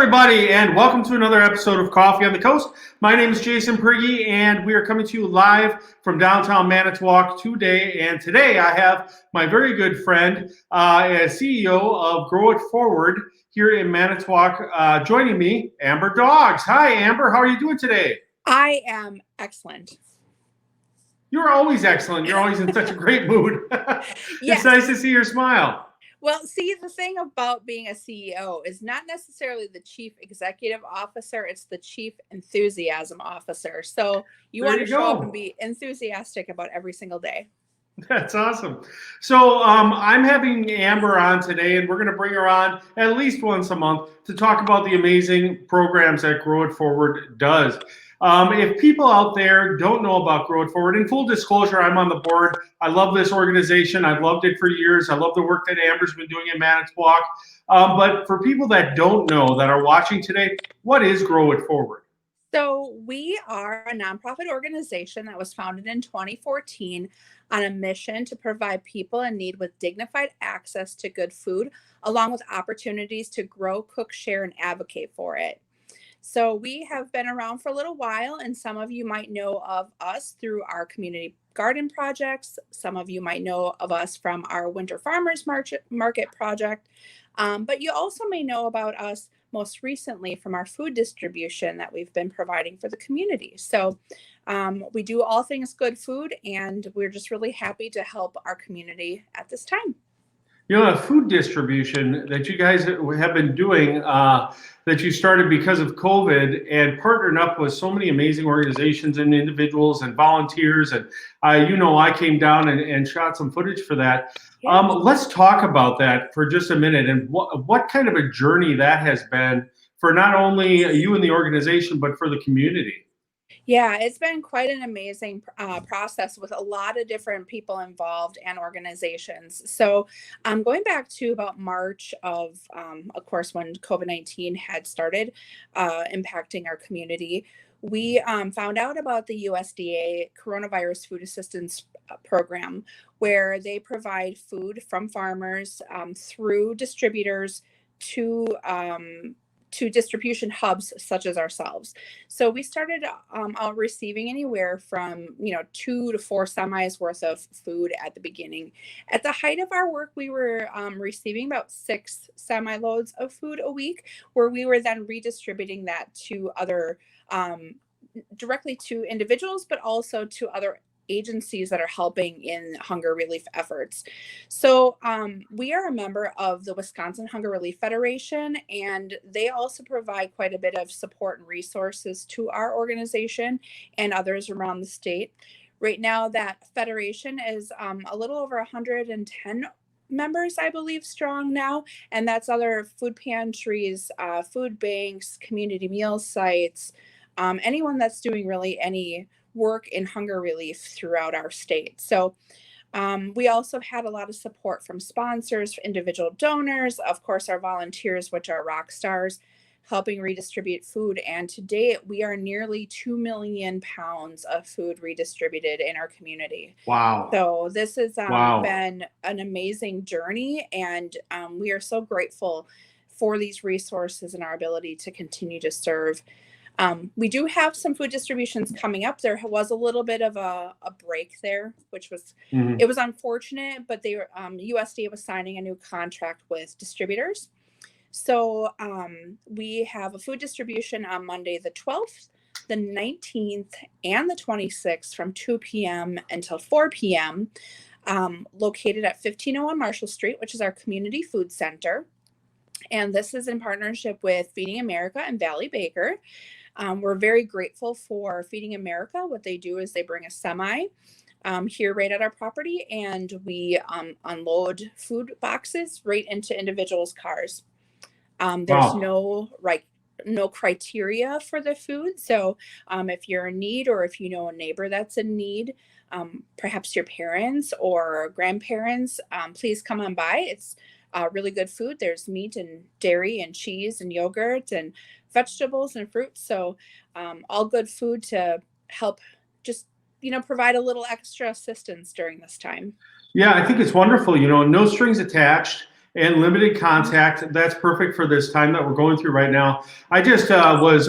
everybody, and welcome to another episode of Coffee on the Coast. My name is Jason Prigge, and we are coming to you live from downtown Manitowoc today. And today I have my very good friend, CEO of Grow It Forward here in Manitowoc, joining me, Amber Daugs. Hi, Amber. How are you doing today? I am excellent. You're always excellent. You're always in such a great mood. Yes. It's nice to see your smile. Well, see, the thing about being a CEO is not necessarily the chief executive officer, it's the chief enthusiasm officer. So you want to show up and be enthusiastic about every single day. That's awesome. So I'm having Amber on today, and we're going to bring her on at least once a month to talk about the amazing programs that Grow It Forward does. If people out there don't know about Grow It Forward, in full disclosure, I'm on the board. I love this organization. I've loved it for years. I love the work that Amber's been doing in Manitowoc. But for people that don't know, that are watching today, what is Grow It Forward? So we are a nonprofit organization that was founded in 2014 on a mission to provide people in need with dignified access to good food, along with opportunities to grow, cook, share, and advocate for it. So we have been around for a little while, and some of you might know of us through our community garden projects. Some of you might know of us from our Winter Farmers Market project, but you also may know about us most recently from our food distribution that we've been providing for the community. So we do all things good food, and we're just really happy to help our community at this time. You know, a food distribution that you guys have been doing, that you started because of COVID and partnering up with so many amazing organizations and individuals and volunteers. And, I came down and shot some footage for that. Yeah. Let's talk about that for just a minute and what kind of a journey that has been for not only you and the organization, but for the community. Yeah, it's been quite an amazing process with a lot of different people involved and organizations. So going back to about March of course, when COVID-19 had started impacting our community, we found out about the USDA Coronavirus Food Assistance Program, where they provide food from farmers through distributors to distribution hubs such as ourselves. So we started out receiving anywhere from 2 to 4 semis worth of food at the beginning. At the height of our work, we were receiving about 6 semi loads of food a week, where we were then redistributing that to other directly to individuals, but also to other agencies that are helping in hunger relief efforts. So we are a member of the Wisconsin Hunger Relief Federation, and they also provide quite a bit of support and resources to our organization and others around the state. Right now, that federation is a little over 110 members, I believe, strong now, and that's other food pantries, food banks, community meal sites, anyone that's doing really any work in hunger relief throughout our state. So we also had a lot of support from sponsors, individual donors, of course, our volunteers, which are rock stars, helping redistribute food. And to date, we are nearly 2 million pounds of food redistributed in our community. Wow. So this has been an amazing journey, and we are so grateful for these resources and our ability to continue to serve. We do have some food distributions coming up. There was a little bit of a break there, which was, it was unfortunate, but USDA was signing a new contract with distributors. So we have a food distribution on Monday, the 12th, the 19th, and the 26th from 2 p.m. until 4 p.m. Located at 1501 Marshall Street, which is our community food center. And this is in partnership with Feeding America and Valley Baker. We're very grateful for Feeding America. What they do is they bring a semi here right at our property, and we unload food boxes right into individuals' cars. There's no criteria for the food. So if you're in need, or if you know a neighbor that's in need, perhaps your parents or grandparents, please come on by. It's really good food. There's meat and dairy and cheese and yogurt and vegetables and fruits. So all good food to help just, provide a little extra assistance during this time. Yeah, I think it's wonderful. No strings attached. and limited contact. That's perfect for this time that we're going through right now. I just was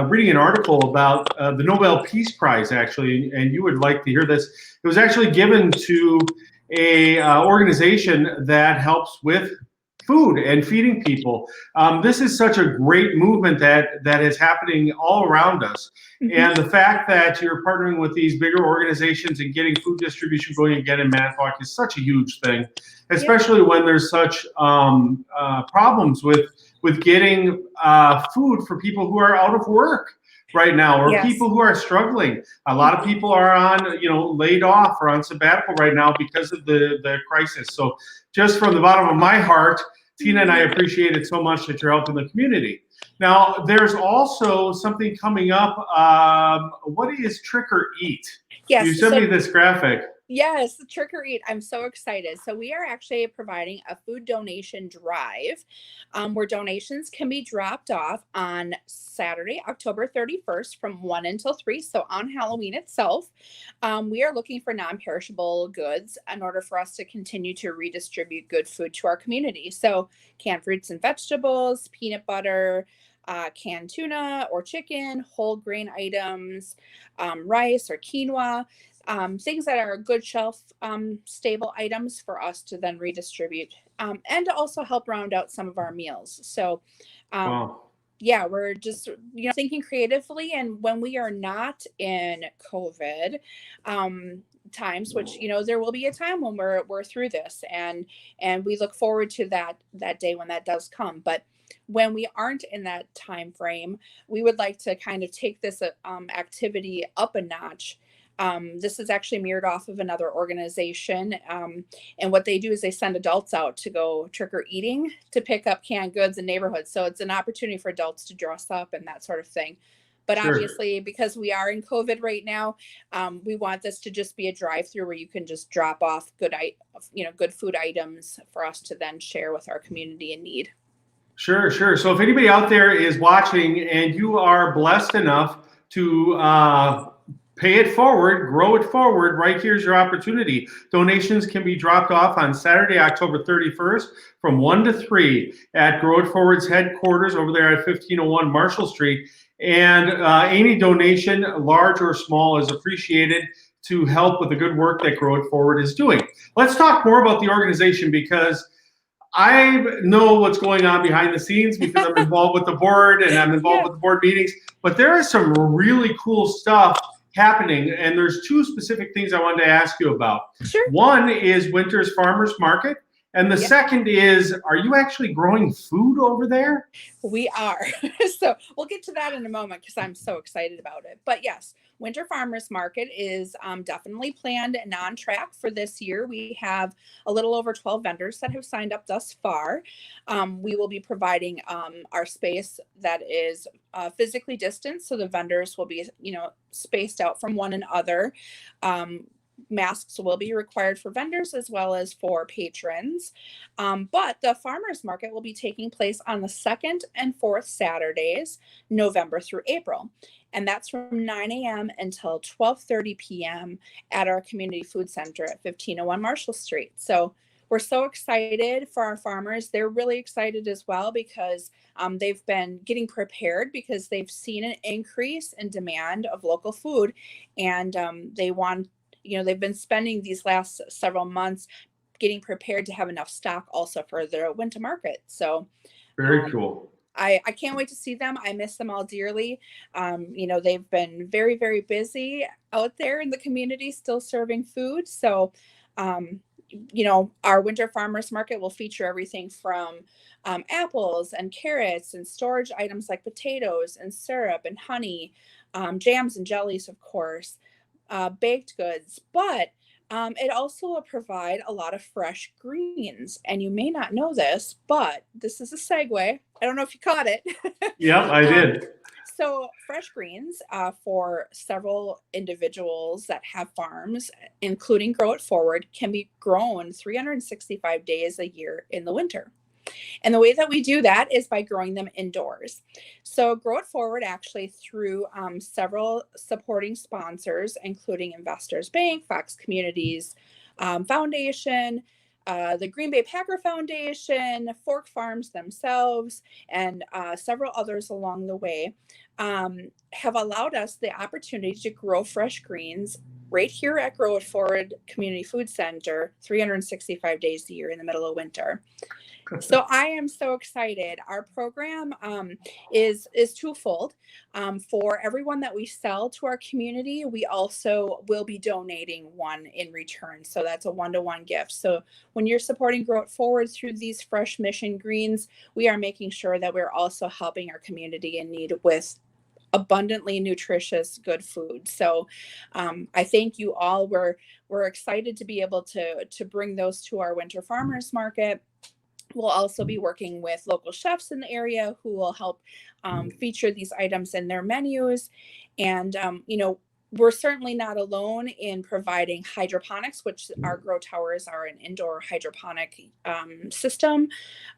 reading an article about the Nobel Peace Prize, actually, and you would like to hear this. It was actually given to a organization that helps with food and feeding people. This is such a great movement that is happening all around us. Mhm. And the fact that you're partnering with these bigger organizations and getting food distribution going again in Manitowoc is such a huge thing, especially when there's such problems with getting food for people who are out of work right now, or Yes. people who are struggling. A lot of people are on, laid off or on sabbatical right now because of the crisis. So just from the bottom of my heart, Tina and I appreciate it so much that you're helping the community. Now, there's also something coming up. What is Trick or Eat? Yes. You sent me this graphic. Yes, Trick or Eat. I'm so excited. So we are actually providing a food donation drive where donations can be dropped off on Saturday, October 31st from 1 until 3. So on Halloween itself, we are looking for non-perishable goods in order for us to continue to redistribute good food to our community. So canned fruits and vegetables, peanut butter, canned tuna or chicken, whole grain items, rice or quinoa. Things that are good shelf stable items for us to then redistribute and to also help round out some of our meals. So, Wow. yeah, we're just thinking creatively, and when we are not in COVID times, which there will be a time when we're through this, and we look forward to that day when that does come. But when we aren't in that time frame, we would like to kind of take this activity up a notch. This is actually mirrored off of another organization. And what they do is they send adults out to go trick or eating to pick up canned goods in neighborhoods. So it's an opportunity for adults to dress up and that sort of thing. But Sure. Obviously, because we are in COVID right now, we want this to just be a drive-through where you can just drop off good food items for us to then share with our community in need. Sure, sure. So if anybody out there is watching and you are blessed enough to pay it forward, grow it forward, right here's your opportunity. Donations can be dropped off on Saturday, October 31st from 1 to 3 at Grow It Forward's headquarters over there at 1501 Marshall Street. And any donation, large or small, is appreciated to help with the good work that Grow It Forward is doing. Let's talk more about the organization, because I know what's going on behind the scenes because I'm involved with the board and I'm involved with the board meetings, but there is some really cool stuff happening, and there's two specific things I wanted to ask you about. Sure. One is Winter's Farmers Market, and the second is, are you actually growing food over there? We are. So we'll get to that in a moment because I'm so excited about it. But yes, Winter Farmers Market is definitely planned and on track for this year. We have a little over 12 vendors that have signed up thus far. We will be providing our space that is physically distanced, so the vendors will be, spaced out from one another. Masks will be required for vendors as well as for patrons. But the farmers market will be taking place on the second and fourth Saturdays, November through April. And that's from 9 a.m. until 12:30 p.m. at our community food center at 1501 Marshall Street. So we're so excited for our farmers. They're really excited as well because they've been getting prepared because they've seen an increase in demand of local food, and they want they've been spending these last several months getting prepared to have enough stock also for their winter market. So very cool. I can't wait to see them. I miss them all dearly. They've been very, very busy out there in the community, still serving food. So, our winter farmers market will feature everything from apples and carrots and storage items like potatoes and syrup and honey, jams and jellies, of course. Baked goods, but it also will provide a lot of fresh greens. And you may not know this, but this is a segue. I don't know if you caught it. Yep, I did. So fresh greens for several individuals that have farms, including Grow It Forward, can be grown 365 days a year in the winter. And the way that we do that is by growing them indoors. So Grow It Forward actually through several supporting sponsors, including Investors Bank, Fox Communities Foundation, the Green Bay Packer Foundation, Fork Farms themselves, and several others along the way have allowed us the opportunity to grow fresh greens right here at Grow It Forward Community Food Center 365 days a year in the middle of winter. So I am so excited. Our program is twofold. For everyone that we sell to our community, we also will be donating one in return. So that's a one-to-one gift. So when you're supporting Grow It Forward through these fresh mission greens, we are making sure that we're also helping our community in need with abundantly nutritious, good food. So I thank you all. We're excited to be able to bring those to our winter farmers market. We'll also be working with local chefs in the area who will help feature these items in their menus. And, we're certainly not alone in providing hydroponics, which our grow towers are an indoor hydroponic system.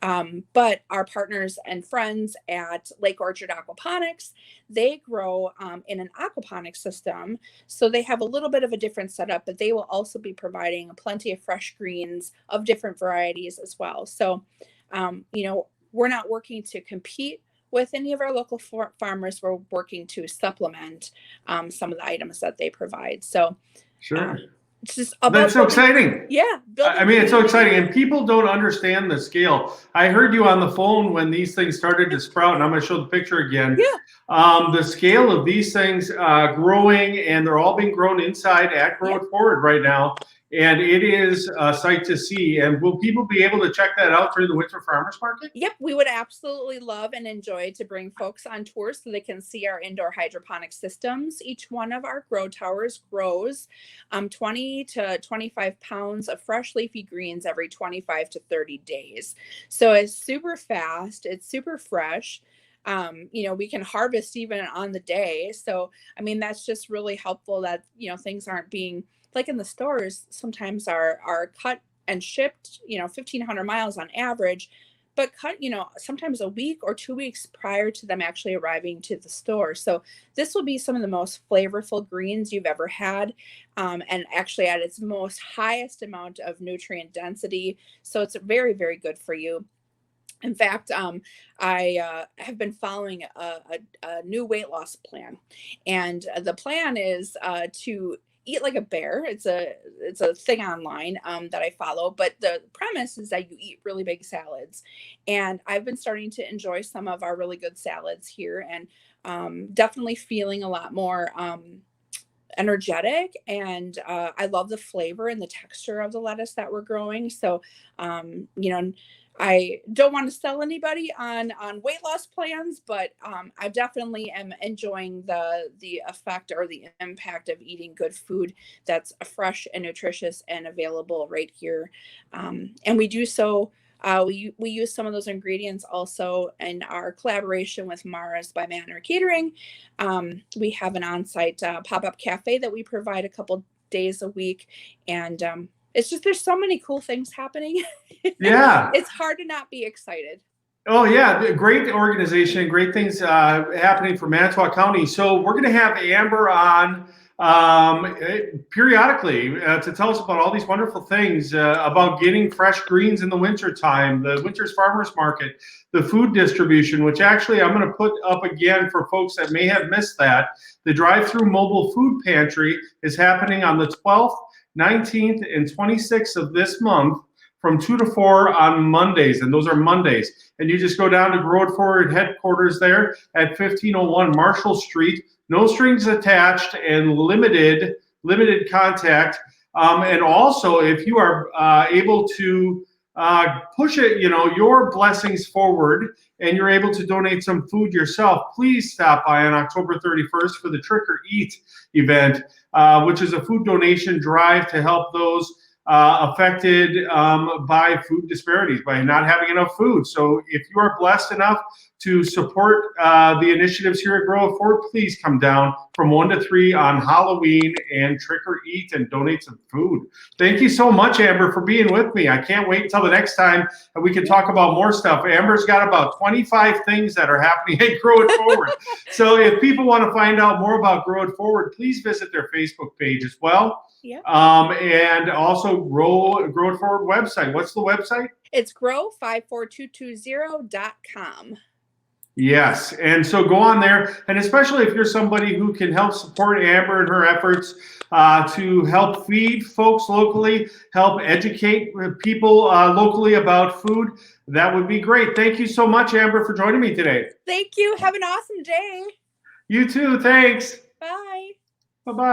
But our partners and friends at Lake Orchard Aquaponics, they grow in an aquaponics system. So they have a little bit of a different setup, but they will also be providing plenty of fresh greens of different varieties as well. So, we're not working to compete with any of our local farmers. We're working to supplement some of the items that they provide. So sure. It's just that's so exciting. Yeah. I mean, it's so exciting. And people don't understand the scale. I heard you on the phone when these things started to sprout, and I'm going to show the picture again. Yeah. The scale of these things growing, and they're all being grown inside at Grow It Forward right now. And it is a sight to see. And will people be able to check that out through the Winter Farmers Market? Yep, we would absolutely love and enjoy to bring folks on tours so they can see our indoor hydroponic systems. Each one of our grow towers grows 20 to 25 pounds of fresh leafy greens every 25 to 30 days. So it's super fast. It's super fresh. We can harvest even on the day. So, I mean, that's just really helpful that, things aren't being like in the stores sometimes are cut and shipped, 1,500 miles on average, but cut, sometimes a week or 2 weeks prior to them actually arriving to the store. So this will be some of the most flavorful greens you've ever had, and actually at its most highest amount of nutrient density. So it's very, very good for you. In fact, I have been following a new weight loss plan, and the plan is to eat like a bear. It's a thing online that I follow, but the premise is that you eat really big salads. And I've been starting to enjoy some of our really good salads here, and definitely feeling a lot more energetic. And I love the flavor and the texture of the lettuce that we're growing. So, I don't want to sell anybody on weight loss plans, but I definitely am enjoying the effect or the impact of eating good food that's fresh and nutritious and available right here. And we do so. We use some of those ingredients also in our collaboration with Mara's by Manor Catering. We have an on-site pop-up cafe that we provide a couple days a week, and it's just there's so many cool things happening. Yeah. It's hard to not be excited. Oh, yeah. Great organization. Great things happening for Manitowoc County. So we're going to have Amber on periodically to tell us about all these wonderful things about getting fresh greens in the wintertime, the Winter's Farmers Market, the food distribution, which actually I'm going to put up again for folks that may have missed that. The drive-through mobile food pantry is happening on the 12th, 19th, and 26th of this month from 2 to 4 on Mondays, and those are Mondays. And you just go down to Grow It Forward headquarters there at 1501 Marshall Street. No strings attached and limited contact. And also, if you are able to push it, your blessings forward, and you're able to donate some food yourself, please stop by on October 31st for the Trick or Eat event, which is a food donation drive to help those affected by food disparities, by not having enough food. So if you are blessed enough to support the initiatives here at Grow It Forward, please come down from 1 to 3 on Halloween and trick or eat and donate some food. Thank you so much, Amber, for being with me. I can't wait until the next time that we can talk about more stuff. Amber's got about 25 things that are happening at Grow It Forward. So if people want to find out more about Grow It Forward, please visit their Facebook page as well. Yep. And also Grow It Forward website. What's the website? It's grow54220.com. Yes. And so go on there. And especially if you're somebody who can help support Amber in her efforts to help feed folks locally, help educate people locally about food, that would be great. Thank you so much, Amber, for joining me today. Thank you. Have an awesome day. You too. Thanks. Bye. Bye-bye.